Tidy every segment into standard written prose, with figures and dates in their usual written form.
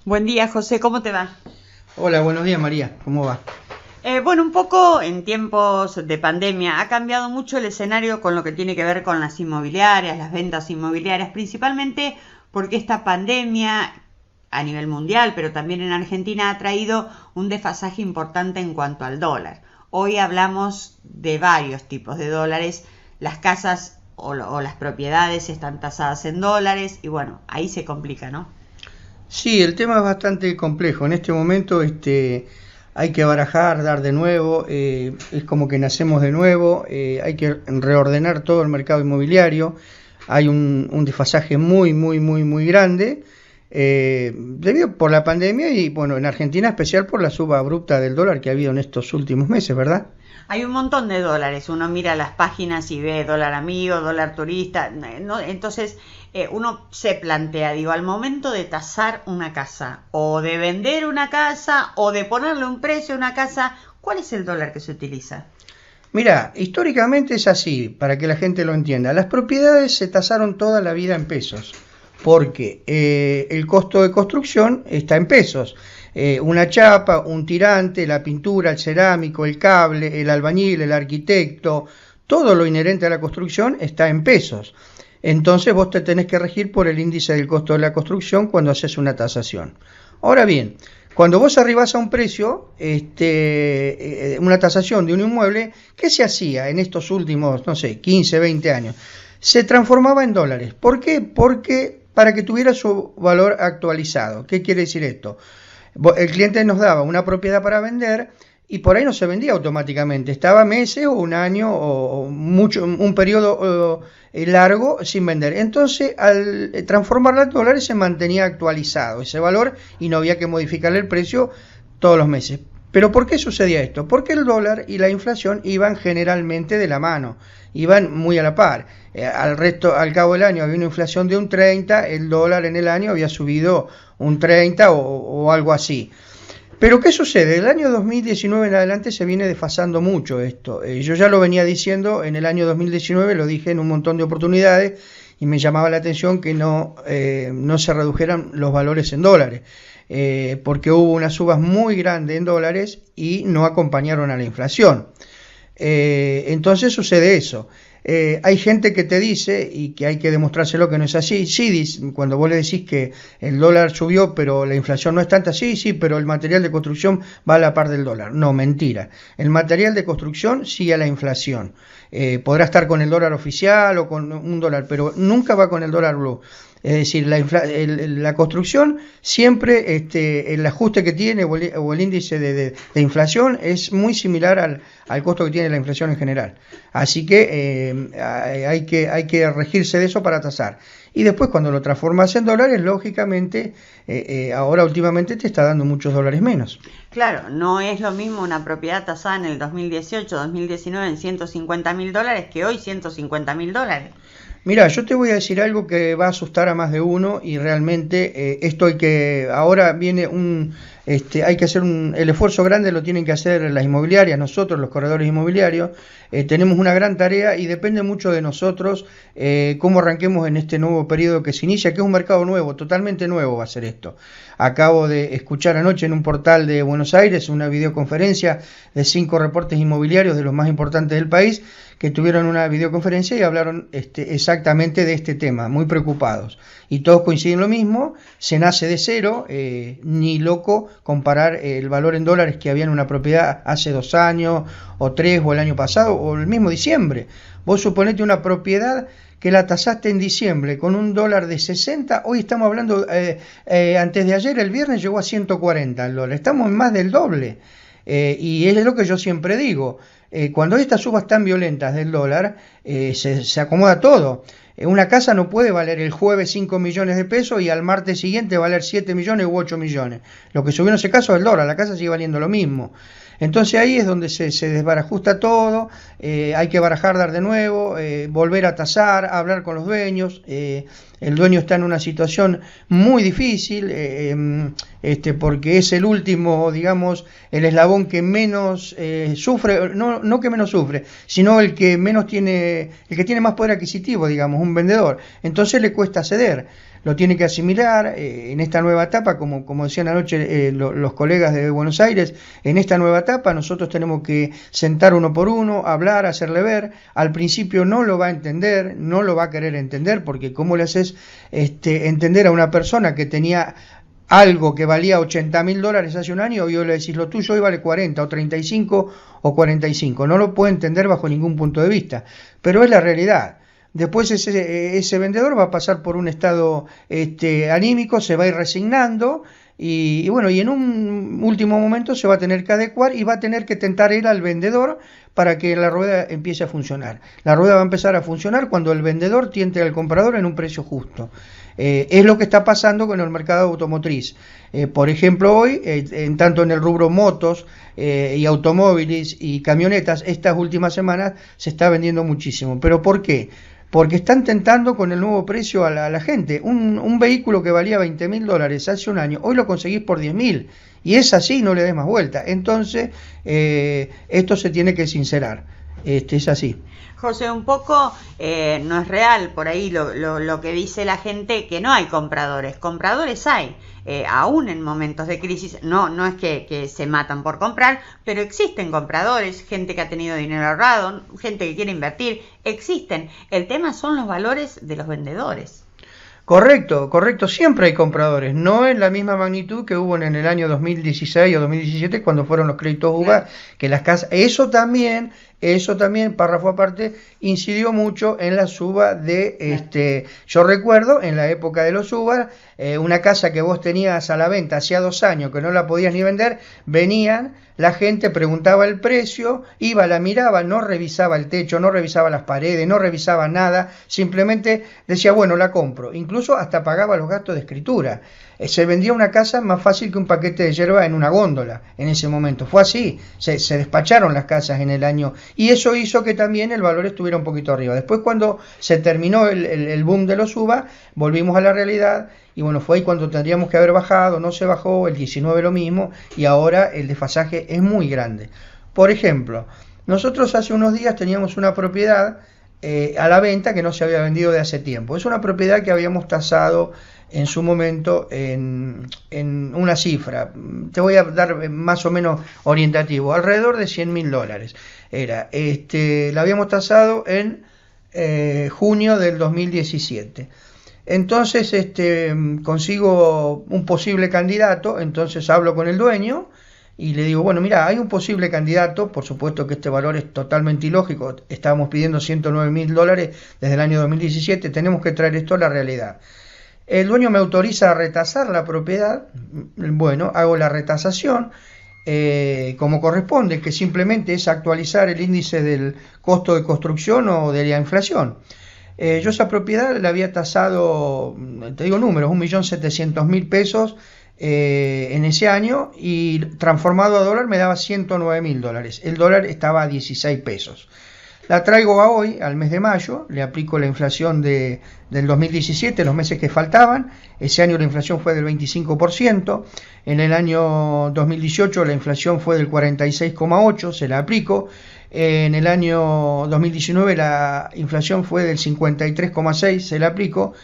Buen día, José, ¿cómo te va? Hola, buenos días María, ¿cómo va? Bueno, un poco en tiempos de pandemia ha cambiado mucho el escenario con lo que tiene que ver con las inmobiliarias, las ventas inmobiliarias, principalmente porque esta pandemia a nivel mundial, pero también en Argentina, ha traído un desfasaje importante en cuanto al dólar. Hoy hablamos de varios tipos de dólares, las casas o las propiedades están tasadas en dólares y bueno, ahí se complica, ¿no? Sí, el tema es bastante complejo. En este momento hay que barajar, dar de nuevo, es como que nacemos de nuevo, hay que reordenar todo el mercado inmobiliario. Hay un desfasaje muy grande debido por la pandemia y bueno, en Argentina especial por la suba abrupta del dólar que ha habido en estos últimos meses, ¿verdad? Hay un montón de dólares, uno mira las páginas y ve dólar amigo, dólar turista, ¿no? Entonces uno se plantea, digo, al momento de tasar una casa, o de vender una casa, o de ponerle un precio a una casa, ¿cuál es el dólar que se utiliza? Mira, históricamente es así, para que la gente lo entienda. Las propiedades se tasaron toda la vida en pesos, porque el costo de construcción está en pesos. Una chapa, un tirante, la pintura, el cerámico, el cable, el albañil, el arquitecto, todo lo inherente a la construcción está en pesos. Entonces vos te tenés que regir por el índice del costo de la construcción cuando haces una tasación. Ahora bien, cuando vos arribás a un precio, una tasación de un inmueble, ¿qué se hacía en estos últimos, no sé, 15, 20 años? Se transformaba en dólares. ¿Por qué? Porque para que tuviera su valor actualizado. ¿Qué quiere decir esto? El cliente nos daba una propiedad para vender y por ahí no se vendía automáticamente, estaba meses o un año o mucho, un periodo largo sin vender. Entonces, al transformarla en dólares se mantenía actualizado ese valor y no había que modificarle el precio todos los meses. ¿Pero por qué sucedía esto? Porque el dólar y la inflación iban generalmente de la mano, iban muy a la par. Al cabo del año había una inflación de un 30, el dólar en el año había subido un 30 o algo así. Pero ¿qué sucede? El año 2019 en adelante se viene desfasando mucho esto. Yo ya lo venía diciendo en el año 2019, lo dije en un montón de oportunidades y me llamaba la atención que no se redujeran los valores en dólares. Porque hubo unas subas muy grandes en dólares y no acompañaron a la inflación. Entonces sucede eso. Hay gente que te dice, y que hay que demostrárselo que no es así, sí, cuando vos le decís que el dólar subió pero la inflación no es tanta, sí, pero el material de construcción va a la par del dólar. No, mentira. El material de construcción sigue a la inflación. Podrá estar con el dólar oficial o con un dólar, pero nunca va con el dólar blue. Es decir, la construcción siempre, el ajuste que tiene o el índice de inflación es muy similar al costo que tiene la inflación en general. Así que hay que regirse de eso para tasar. Y después cuando lo transformas en dólares, lógicamente, ahora últimamente te está dando muchos dólares menos. Claro, no es lo mismo una propiedad tasada en el 2018, 2019 en $150.000 que hoy $150.000. Mira, yo te voy a decir algo que va a asustar a más de uno y realmente ahora viene hay que hacer el esfuerzo grande lo tienen que hacer las inmobiliarias, nosotros los corredores inmobiliarios, tenemos una gran tarea y depende mucho de nosotros cómo arranquemos en este nuevo periodo que se inicia, que es un mercado nuevo, totalmente nuevo va a ser esto. Acabo de escuchar anoche en un portal de Buenos Aires una videoconferencia de 5 reportes inmobiliarios de los más importantes del país que tuvieron una videoconferencia y hablaron exactamente de este tema, muy preocupados. Y todos coinciden lo mismo, se nace de cero, ni loco comparar el valor en dólares que había en una propiedad hace 2 años, o 3, o el año pasado, o el mismo diciembre. Vos suponete una propiedad que la tasaste en diciembre con un dólar de 60, hoy estamos hablando, antes de ayer, el viernes llegó a 140 el dólar, estamos en más del doble. Y es lo que yo siempre digo, cuando hay estas subas tan violentas del dólar, se acomoda todo. Una casa no puede valer el jueves 5 millones de pesos y al martes siguiente valer 7 millones u 8 millones. Lo que subió en ese caso es el dólar, la casa sigue valiendo lo mismo. Entonces ahí es donde se desbarajusta todo, hay que barajar, dar de nuevo, volver a tasar, hablar con los dueños. El dueño está en una situación muy difícil porque es el último, digamos, el eslabón que menos sufre, no que menos sufre, sino el que menos tiene, el que tiene más poder adquisitivo, digamos, un vendedor. Entonces le cuesta ceder. lo tiene que asimilar en esta nueva etapa, como decían anoche los colegas de Buenos Aires, en esta nueva etapa nosotros tenemos que sentar uno por uno, hablar, hacerle ver. Al principio no lo va a entender, no lo va a querer entender, porque ¿cómo le haces entender a una persona que tenía algo que valía $80.000 hace un año y hoy le decís lo tuyo hoy vale 40 o 35 o 45? No lo puede entender bajo ningún punto de vista, pero es la realidad. Después ese vendedor va a pasar por un estado anímico, se va a ir resignando y bueno, y en un último momento se va a tener que adecuar y va a tener que tentar él al vendedor para que la rueda empiece a funcionar. La rueda va a empezar a funcionar cuando el vendedor tiente al comprador en un precio justo. Es lo que está pasando con el mercado automotriz. Por ejemplo, hoy, tanto en el rubro motos y automóviles y camionetas, estas últimas semanas se está vendiendo muchísimo. ¿Pero por qué? Porque están tentando con el nuevo precio a la gente. Un vehículo que valía $20.000 hace un año, hoy lo conseguís por 10.000. Y es así, no le des más vuelta. Entonces, esto se tiene que sincerar. Es así. José, un poco no es real por ahí lo que dice la gente, que no hay compradores. Compradores hay, aún en momentos de crisis. No es que se matan por comprar, pero existen compradores, gente que ha tenido dinero ahorrado, gente que quiere invertir, existen. El tema son los valores de los vendedores. Correcto, siempre hay compradores, no en la misma magnitud que hubo en el año 2016 o 2017 cuando fueron los créditos UVA, que las casas, eso también, párrafo aparte, incidió mucho en la suba de, yo recuerdo en la época de los UVA, una casa que vos tenías a la venta hacía 2 años que no la podías ni vender, venían, la gente preguntaba el precio, iba, la miraba, no revisaba el techo, no revisaba las paredes, no revisaba nada, simplemente decía, bueno, la compro. Incluso hasta pagaba los gastos de escritura. Se vendía una casa más fácil que un paquete de yerba en una góndola en ese momento. Fue así, se despacharon las casas en el año y eso hizo que también el valor estuviera un poquito arriba. Después cuando se terminó el boom de los UVA, volvimos a la realidad y bueno, fue ahí cuando tendríamos que haber bajado, no se bajó, el 19 lo mismo y ahora el desfasaje es muy grande. Por ejemplo, nosotros hace unos días teníamos una propiedad a la venta que no se había vendido de hace tiempo. Es una propiedad que habíamos tasado en su momento en una cifra, te voy a dar más o menos orientativo, alrededor de $100.000 era, la habíamos tasado en junio del 2017. Entonces consigo un posible candidato, entonces hablo con el dueño y le digo, bueno, mira, hay un posible candidato, por supuesto que este valor es totalmente ilógico, estábamos pidiendo $109.000 desde el año 2017, tenemos que traer esto a la realidad. El dueño me autoriza a retasar la propiedad, bueno, hago la retasación, como corresponde, que simplemente es actualizar el índice del costo de construcción o de la inflación. Yo esa propiedad la había tasado, te digo números, 1.700.000 pesos en ese año y transformado a dólar me daba $109.000. El dólar estaba a 16 pesos. La traigo a hoy, al mes de mayo, le aplico la inflación del 2017, los meses que faltaban. Ese año la inflación fue del 25%, en el año 2018 la inflación fue del 46,8%, se la aplico. En el año 2019 la inflación fue del 53,6%, se la aplico.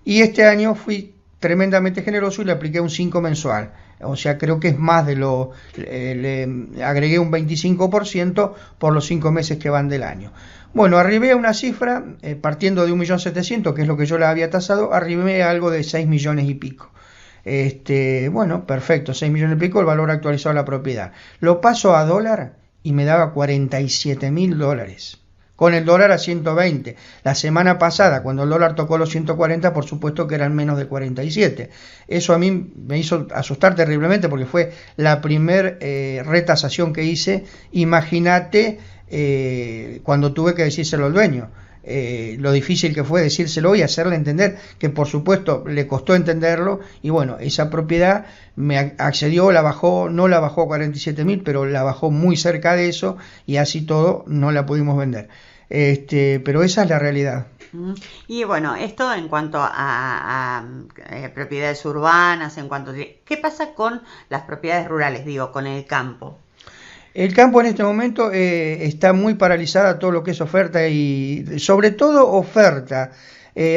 Y este año fui tremendamente generoso y le apliqué un 5 mensual. O sea, creo que es más de le agregué un 25% por los 5 meses que van del año. Bueno, arribé a una cifra, partiendo de 1.700.000, que es lo que yo la había tasado, arribé a algo de 6 millones y pico. Bueno, perfecto, 6 millones y pico, el valor actualizado de la propiedad. Lo paso a dólar y me daba $47.000. Con el dólar a 120. La semana pasada, cuando el dólar tocó los 140, por supuesto que eran menos de 47. Eso a mí me hizo asustar terriblemente porque fue la primer retasación que hice. Imagínate cuando tuve que decírselo al dueño. Lo difícil que fue decírselo y hacerle entender que por supuesto le costó entenderlo y bueno, esa propiedad me accedió, la bajó, no la bajó a 47.000, pero la bajó muy cerca de eso y así todo no la pudimos vender. Pero esa es la realidad. Y bueno, esto en cuanto a propiedades urbanas, ¿qué pasa con las propiedades rurales, digo, con el campo? El campo en este momento está muy paralizada todo lo que es oferta y sobre todo oferta.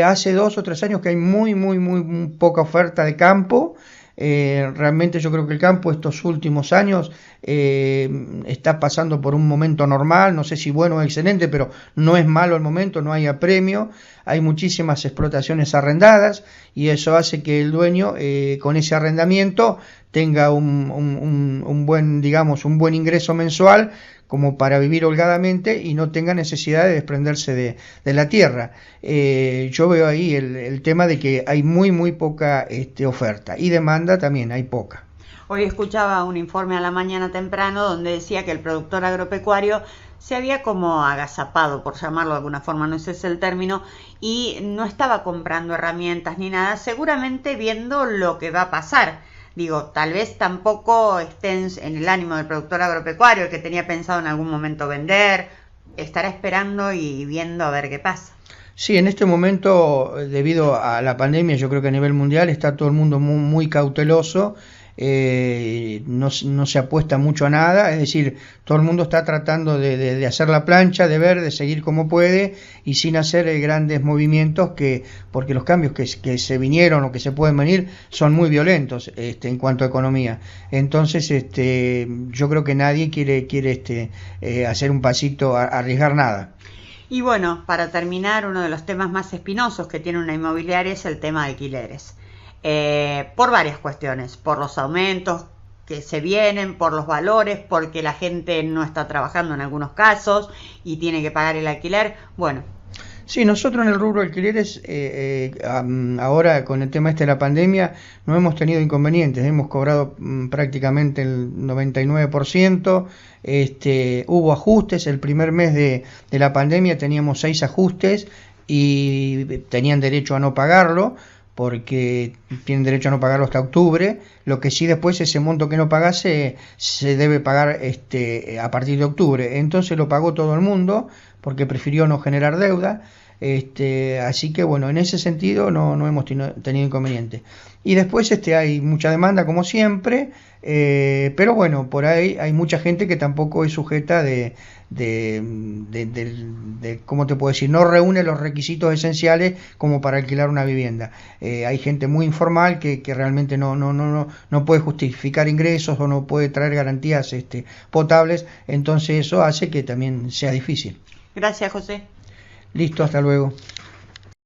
Hace 2 o 3 años que hay muy poca oferta de campo. Realmente yo creo que el campo estos últimos años está pasando por un momento normal, no sé si bueno o excelente, pero no es malo el momento, no hay apremio, hay muchísimas explotaciones arrendadas y eso hace que el dueño con ese arrendamiento tenga un buen, digamos, un buen ingreso mensual como para vivir holgadamente y no tenga necesidad de desprenderse de la tierra. Yo veo ahí el tema de que hay muy poca oferta y demanda también hay poca. Hoy escuchaba un informe a la mañana temprano donde decía que el productor agropecuario se había como agazapado, por llamarlo de alguna forma, no sé si es el término, y no estaba comprando herramientas ni nada, seguramente viendo lo que va a pasar. Digo, tal vez tampoco estén en el ánimo del productor agropecuario, el que tenía pensado en algún momento vender, estará esperando y viendo a ver qué pasa. Sí, en este momento, debido a la pandemia, yo creo que a nivel mundial está todo el mundo muy cauteloso, no se apuesta mucho a nada, es decir, todo el mundo está tratando de hacer la plancha, de ver, de seguir como puede y sin hacer grandes movimientos, porque los cambios que se vinieron o que se pueden venir son muy violentos en cuanto a economía. Entonces, yo creo que nadie quiere hacer un pasito, arriesgar nada. Y bueno, para terminar, uno de los temas más espinosos que tiene una inmobiliaria es el tema de alquileres. Por varias cuestiones, por los aumentos que se vienen, por los valores, porque la gente no está trabajando en algunos casos y tiene que pagar el alquiler. Bueno. Sí, nosotros en el rubro de alquileres, ahora con el tema de la pandemia, no hemos tenido inconvenientes, hemos cobrado prácticamente el 99%, hubo ajustes, el primer mes de la pandemia teníamos 6 ajustes y tenían derecho a no pagarlo, porque tienen derecho a no pagarlo hasta octubre, lo que sí después ese monto que no pagase se debe pagar a partir de octubre, entonces lo pagó todo el mundo, porque prefirió no generar deuda, así que bueno, en ese sentido no hemos tenido inconveniente. Y después hay mucha demanda como siempre, pero bueno, por ahí hay mucha gente que tampoco es sujeta de ¿cómo te puedo decir? No reúne los requisitos esenciales como para alquilar una vivienda. Hay gente muy informal que realmente no puede justificar ingresos o no puede traer garantías potables, entonces eso hace que también sea difícil. Gracias, José. Listo, hasta luego.